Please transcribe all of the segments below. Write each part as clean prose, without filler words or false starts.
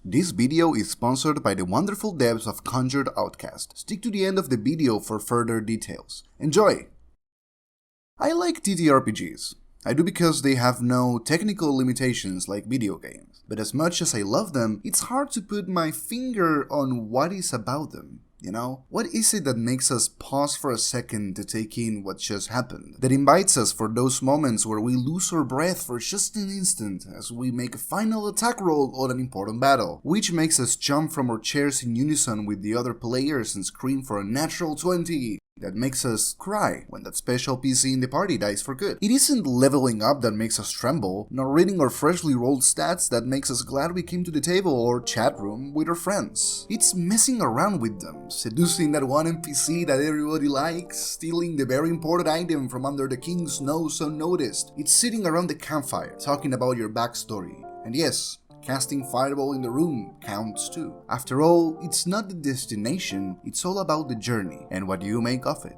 This video is sponsored by the wonderful devs of Conjured Outcast. Stick to the end of the video for further details. Enjoy! I like TTRPGs. I do because they have no technical limitations like video games. But as much as I love them, it's hard to put my finger on what is about them. You know? What is it that makes us pause for a second to take in what just happened? That invites us for those moments where we lose our breath for just an instant as we make a final attack roll on an important battle, which makes us jump from our chairs in unison with the other players and scream for a natural 20. That makes us cry when that special PC in the party dies for good. It isn't leveling up that makes us tremble, nor reading our freshly rolled stats that makes us glad we came to the table or chat room with our friends. It's messing around with them, seducing that one NPC that everybody likes, stealing the very important item from under the king's nose unnoticed. It's sitting around the campfire, talking about your backstory. And yes, casting fireball in the room counts too. After all, it's not the destination, it's all about the journey and what you make of it.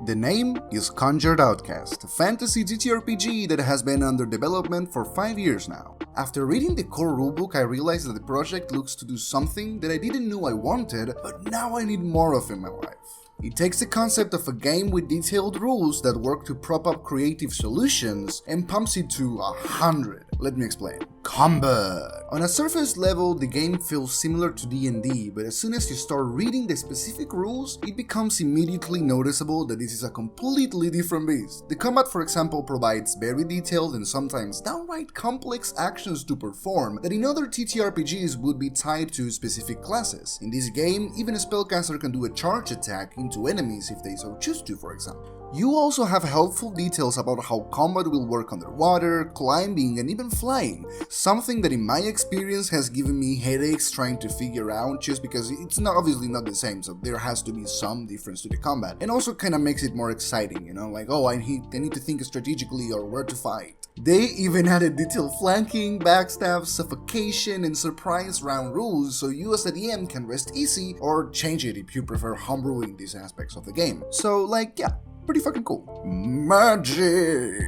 The name is Conjured Outcast, a fantasy TTRPG that has been under development for 5 years now. After reading the core rulebook, I realized that the project looks to do something that I didn't know I wanted, but now I need more of in my life. It takes the concept of a game with detailed rules that work to prop up creative solutions and pumps it to 100. Let me explain. Combat! On a surface level, the game feels similar to D&D, but as soon as you start reading the specific rules, it becomes immediately noticeable that this is a completely different beast. The combat, for example, provides very detailed and sometimes downright complex actions to perform that in other TTRPGs would be tied to specific classes. In this game, even a spellcaster can do a charge attack into enemies if they so choose to, for example. You also have helpful details about how combat will work underwater, climbing, and even flying, something that in my experience has given me headaches trying to figure out just because it's obviously not the same, so there has to be some difference to the combat, and also kind of makes it more exciting, you know, like, oh, I need to think strategically or where to fight. They even added detailed flanking, backstab, suffocation, and surprise round rules so you as a DM can rest easy or change it if you prefer homebrewing these aspects of the game. So, like, yeah. Pretty fucking cool. Magic!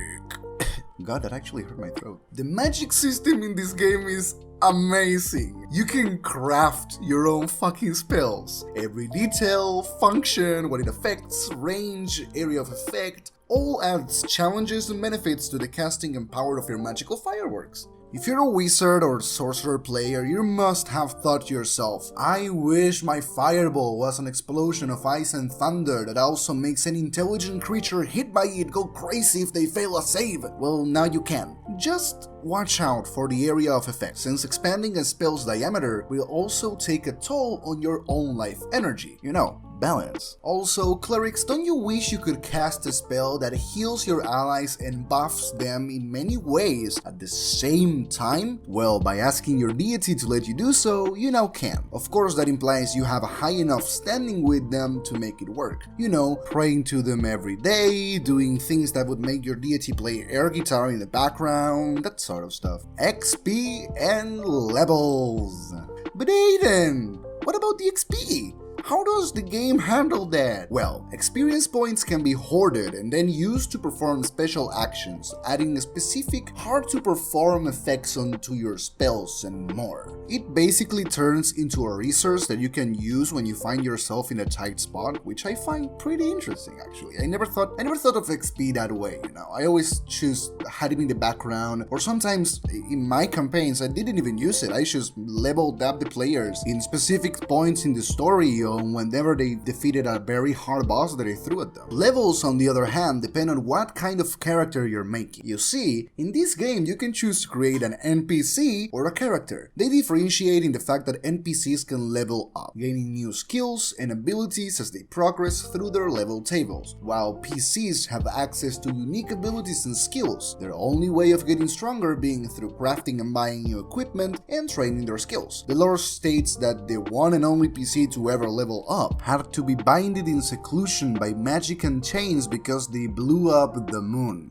God, that actually hurt my throat. The magic system in this game is amazing. You can craft your own fucking spells. Every detail, function, what it affects, range, area of effect, all adds challenges and benefits to the casting and power of your magical fireworks. If you're a wizard or sorcerer player, you must have thought to yourself, I wish my fireball was an explosion of ice and thunder that also makes any intelligent creature hit by it go crazy if they fail a save. Well, now you can. Just watch out for the area of effect, since expanding a spell's diameter will also take a toll on your own life energy. You know, balance. Also, clerics, don't you wish you could cast a spell that heals your allies and buffs them in many ways at the same time? Well, by asking your deity to let you do so, you now can. Of course, that implies you have a high enough standing with them to make it work. You know, praying to them every day, doing things that would make your deity play air guitar in the background, that sort of stuff. XP and levels. But Aiden, what about the XP? How does the game handle that? Well, experience points can be hoarded and then used to perform special actions, adding specific hard-to-perform effects onto your spells and more. It basically turns into a resource that you can use when you find yourself in a tight spot, which I find pretty interesting actually. I never thought of XP that way, you know. I always choose hiding in the background, or sometimes in my campaigns I didn't even use it. I just leveled up the players in specific points in the story whenever they defeated a very hard boss that I threw at them. Levels, on the other hand, depend on what kind of character you're making. You see, in this game you can choose to create an NPC or a character. They differentiate in the fact that NPCs can level up, gaining new skills and abilities as they progress through their level tables, while PCs have access to unique abilities and skills, their only way of getting stronger being through crafting and buying new equipment and training their skills. The lore states that the one and only PC to ever level up had to be binded in seclusion by magic and chains because they blew up the moon.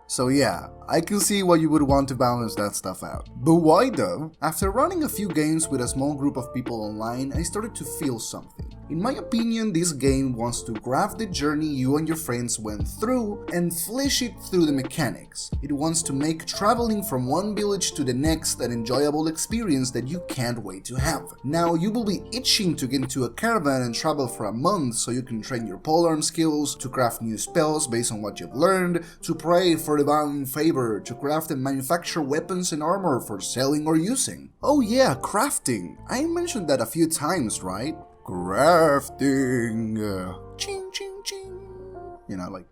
So yeah, I can see why you would want to balance that stuff out. But why though? After running a few games with a small group of people online, I started to feel something. In my opinion, this game wants to graph the journey you and your friends went through and flesh it through the mechanics. It wants to make traveling from one village to the next an enjoyable experience that you can't wait to have. Now, you will be itching to get into a caravan and travel for a month so you can train your polearm skills, to craft new spells based on what you've learned, to pray for divine favor, to craft and manufacture weapons and armor for selling or using. Oh yeah, crafting. I mentioned that a few times, right? Crafting. Ching ching ching. You know, like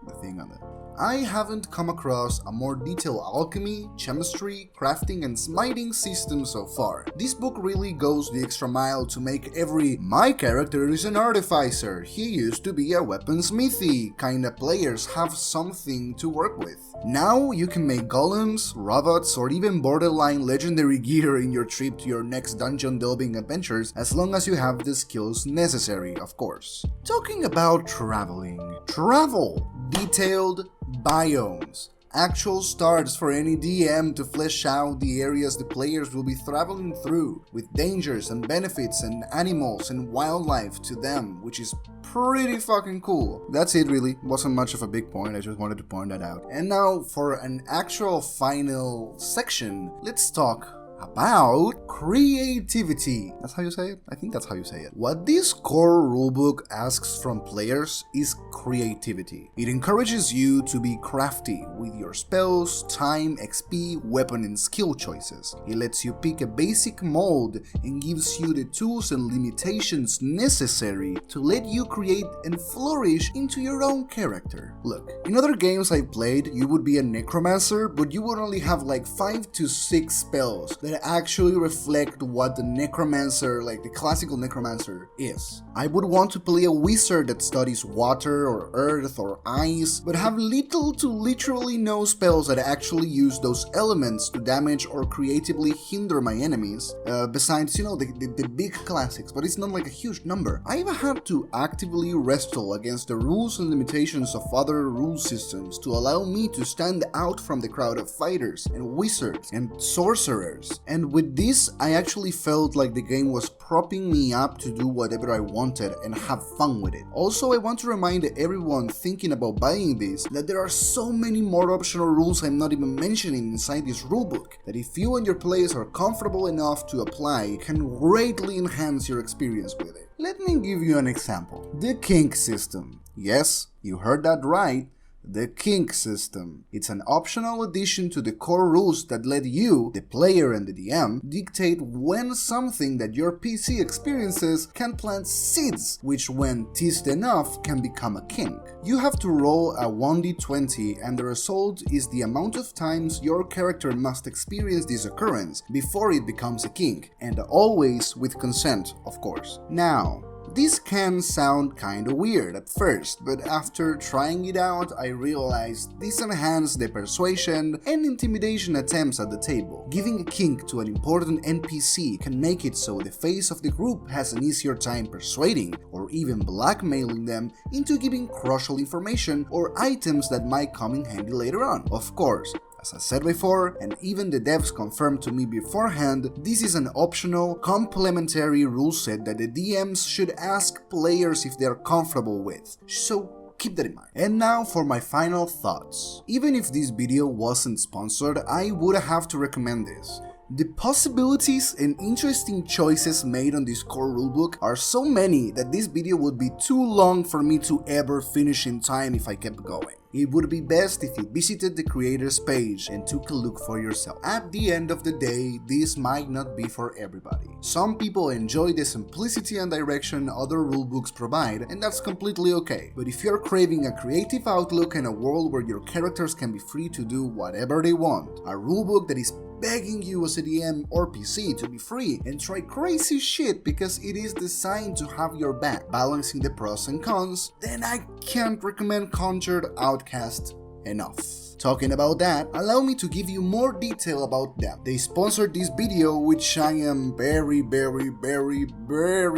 the thing on the... I haven't come across a more detailed alchemy, chemistry, crafting and smiting system so far. This book really goes the extra mile to make my character is an artificer, he used to be a weaponsmithy kinda players have something to work with. Now you can make golems, robots or even borderline legendary gear in your trip to your next dungeon delving adventures, as long as you have the skills necessary, of course. Talking about traveling. Travel! Detailed biomes. Actual starts for any DM to flesh out the areas the players will be traveling through, with dangers and benefits and animals and wildlife to them, which is pretty fucking cool. That's it really, wasn't much of a big point, I just wanted to point that out. And now for an actual final section, let's talk about creativity. That's how you say it? I think that's how you say it. What this core rulebook asks from players is creativity. It encourages you to be crafty with your spells, time, XP, weapon and skill choices. It lets you pick a basic mold and gives you the tools and limitations necessary to let you create and flourish into your own character. Look, in other games I've played, you would be a necromancer, but you would only have like 5 to 6 spells that actually reflect what the necromancer, like the classical necromancer, is. I would want to play a wizard that studies water or earth or ice, but have little to literally no spells that actually use those elements to damage or creatively hinder my enemies, besides, you know, the big classics, but it's not like a huge number. I've had to actively wrestle against the rules and limitations of other rule systems to allow me to stand out from the crowd of fighters and wizards and sorcerers. And with this, I actually felt like the game was propping me up to do whatever I wanted and have fun with it. Also, I want to remind everyone thinking about buying this that there are so many more optional rules I'm not even mentioning inside this rulebook that if you and your players are comfortable enough to apply, can greatly enhance your experience with it. Let me give you an example. The Kinks system. Yes, you heard that right. The Kinks system. It's an optional addition to the core rules that let you, the player and the DM, dictate when something that your PC experiences can plant seeds, which when teased enough can become a kink. You have to roll a 1d20 and the result is the amount of times your character must experience this occurrence before it becomes a kink, and always with consent, of course. Now, this can sound kinda weird at first, but after trying it out, I realized this enhanced the persuasion and intimidation attempts at the table. Giving a kink to an important NPC can make it so the face of the group has an easier time persuading or even blackmailing them into giving crucial information or items that might come in handy later on. Of course, as I said before, and even the devs confirmed to me beforehand, this is an optional, complementary rule set that the DMs should ask players if they are comfortable with, so keep that in mind. And now for my final thoughts. Even if this video wasn't sponsored, I would have to recommend this. The possibilities and interesting choices made on this core rulebook are so many that this video would be too long for me to ever finish in time if I kept going. It would be best if you visited the creators page and took a look for yourself. At the end of the day, this might not be for everybody. Some people enjoy the simplicity and direction other rulebooks provide, and that's completely okay. But if you're craving a creative outlook and a world where your characters can be free to do whatever they want, a rulebook that is begging you as a DM or PC to be free and try crazy shit because it is designed to have your back, balancing the pros and cons, then I can't recommend Conjured Outcast enough. Talking about that, allow me to give you more detail about them. They sponsored this video, which I am very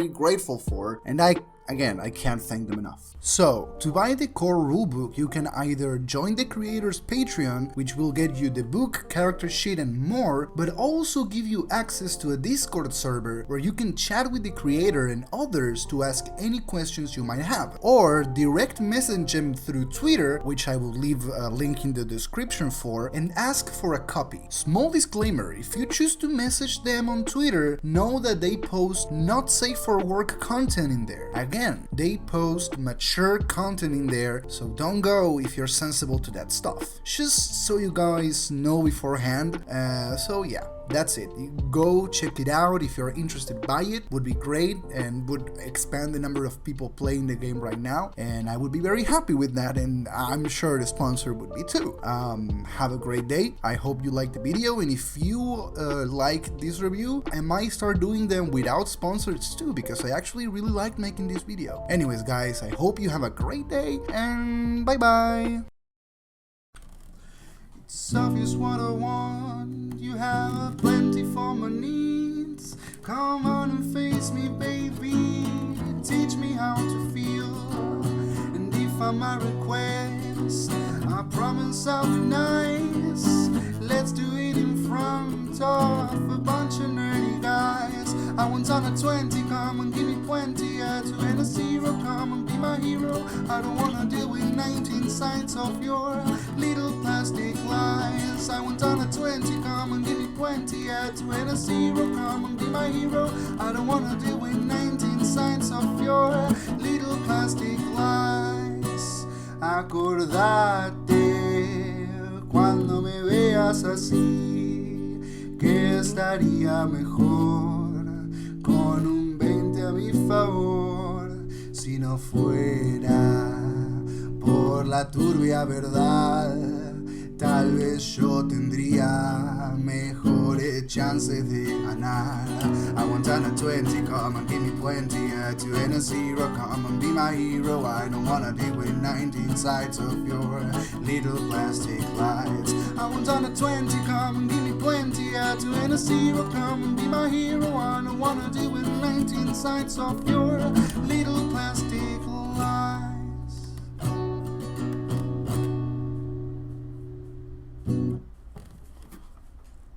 grateful for, and I Again, I can't thank them enough. So, to buy the core rulebook, you can either join the creator's Patreon, which will get you the book, character sheet and more, but also give you access to a Discord server where you can chat with the creator and others to ask any questions you might have, or direct message them through Twitter, which I will leave a link in the description for, and ask for a copy. Small disclaimer, if you choose to message them on Twitter, know that they post not safe for work content in there. Again, they post mature content in there, so don't go if you're sensible to that stuff. Just so you guys know beforehand. So yeah, that's it. You go check it out if you're interested. Buy it, would be great and would expand the number of people playing the game right now, and I would be very happy with that, and I'm sure the sponsor would be too. Have a great day. I hope you liked the video, and if you like this review, I might start doing them without sponsors too, because I actually really like making this video. Anyways guys, I hope you have a great day, and bye bye. It's obvious what I want, you have plenty for my needs. Come on and face me, baby, teach me how to feel. And if I'm a request, I promise I'll be nice. Let's do it in front of a bunch of nerdy guys. I want on a 20, come and give me 20. Add to and a 0, come and be my hero. I don't wanna deal with 19 sides of your little plastic lies. I want on a 20, come and give me 20. Add to and a 0, come and be my hero. I don't wanna deal with 19 sides of your little plastic lies. Acordate cuando me veas así, que estaría mejor con un 20 a mi favor, si no fuera por la turbia verdad. Tal vez yo tendría mejores chances de ganar. I want on a 20, come and give me plenty. Add to and a 0, come and be my hero. I don't wanna deal with 19 sides of your little plastic lies. I want on a 20, come and give me plenty. Add to and a 0, come and be my hero. I don't wanna deal with 19 sides of your little plastic lies.